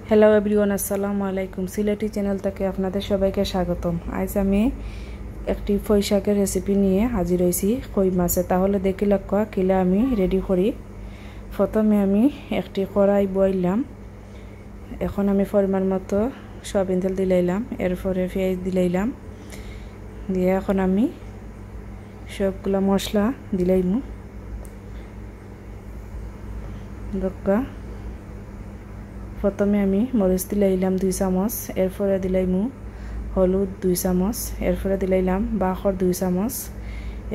Hello everyone, আসসালামু আলাইকুম। Sylheti channel থেকে আপনাদের সবাইকে স্বাগতম। আজ আমি একটি ফই শাকের রেসিপি নিয়ে হাজির হয়েছি কই মাছে। তাহলে দেখি লক্ষ্য কিলা আমি রেডি করি। প্রথমে আমি একটি কড়াই বইলাম। এখন আমি পরিমাণ মতো সয়াবিন তেল দিলাইলাম, এরপরে পেঁয়াজ দিলাইলাম, দিয়ে এখন আমি সবগুলা মশলা দিলাইমু। দক্কা প্রথমে আমি মরিচ দিলাইলাম 2 চামচ, এরপরে দিলাইমু হলুদ 2 চামচ, এরপরে দিলাইলাম বাখর 2 চামচ,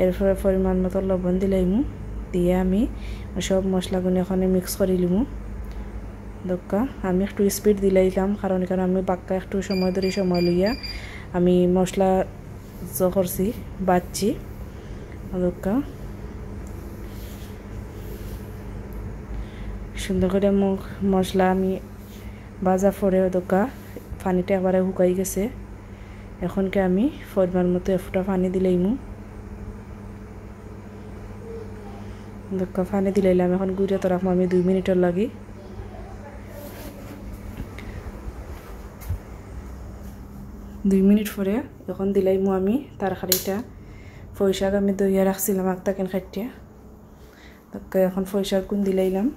এরপরে পরিমাণ মতো লবণ দিলাইমু। দিয়ে আমি সব মশলাগুলো এখানে মিক্স করে লিমু। দক্কা আমি একটু স্পিড দিলাইলাম, কারণ এখানে আমি বাক্কা একটু সময় ধরে সময় লইয়া আমি মশলা করছি বাচ্ছি। দক্কা সুন্দর করে মশলা আমি ভাজা পরে দোকা পানিটা একবারে শুকাই গেছে। এখনকে আমি পরিমাণ মতো এফুটা পানি দিলাইমু। দোকা পানি দিলাইলাম, এখন গুঁড়ে তো রাখবো আমি 2 মিনিটের লাগি। দুই মিনিট পরে এখন দিলাইমু আমি তরকারিটা। ফই শাক আমি দইয়া রাখছিলাম একটাকেন খাইটিয়া। দোকা এখন ফই শাক গুণ দিলাইলাম।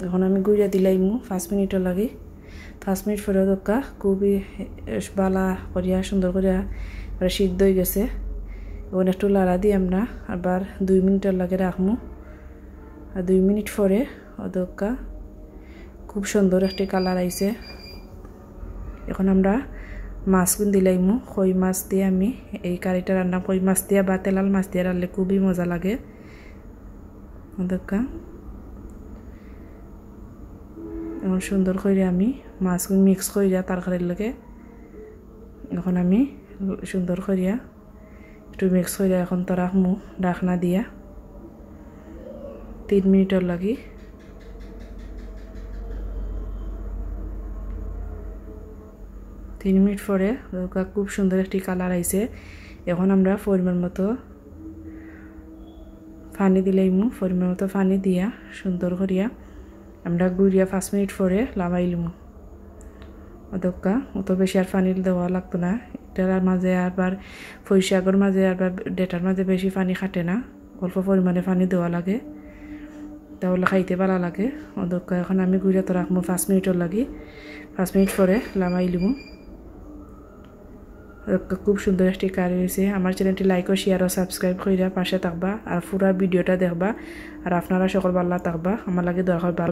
এখন আমি গুঁড়া দিলাইমু 5 মিনিটের লাগে। 5 মিনিট পরে দোকা খুবই বালা করিয়া সুন্দর করিয়া সিদ্ধ হয়ে গেছে। এখন একটু লাড়া দিয়ে আমরা আবার 2 মিনিটের লাগে রাখমু। আর 2 মিনিট পরে দোকা খুব সুন্দর একটি কালার আইছে। এখন আমরা মাছগুন দিলাইমু। কই মাছ দিয়ে আমি এই কারিটা রান্না, কই মাছ দিয়া বা তেলাল মাছ দিয়ে রান্নলে খুবই মজা লাগে। দোকা এখন সুন্দর করে আমি মাছগুলো মিক্স করিয়া তরকারির লগে এখন আমি সুন্দর করিয়া একটু মিক্স করিয়া এখন তো রাখমু ঢাকনা দিয়া 3 মিনিটের লাগি। 3 মিনিট পরে খুব সুন্দর একটি কালার আইছে। এখন আমরা পরিমাণ মতো পানি দিলাইমু। পরিমাণ মতো পানি দিয়া সুন্দর করিয়া আমরা গুড়িয়া 5 মিনিট পরে লাগাইলিমু। দক্কা অত বেশি আর পানি দেওয়া লাগতো না। এটার মাঝে আবার ফই শাকের মাঝে আবার ডেটার মাঝে বেশি পানি খাটে না, অল্প পরিমাণে পানি দেওয়া লাগে, তাহলে খাইতে ভালো লাগে। দক্কা এখন আমি গুড়িয়া তো রাখবো 5 মিনিটের লাগি। 5 মিনিট পরে লাগাইলিমু। খুব সুন্দর একটি কারি হয়েছে। আমার চ্যানেলটি লাইক ও শেয়ার ও সাবস্ক্রাইব কইরা পাশে থাকবা আর পুরা ভিডিওটা দেখবা। আর আপনারা সকল ভালো থাকবা। আমার লাগে দরকার ভালো।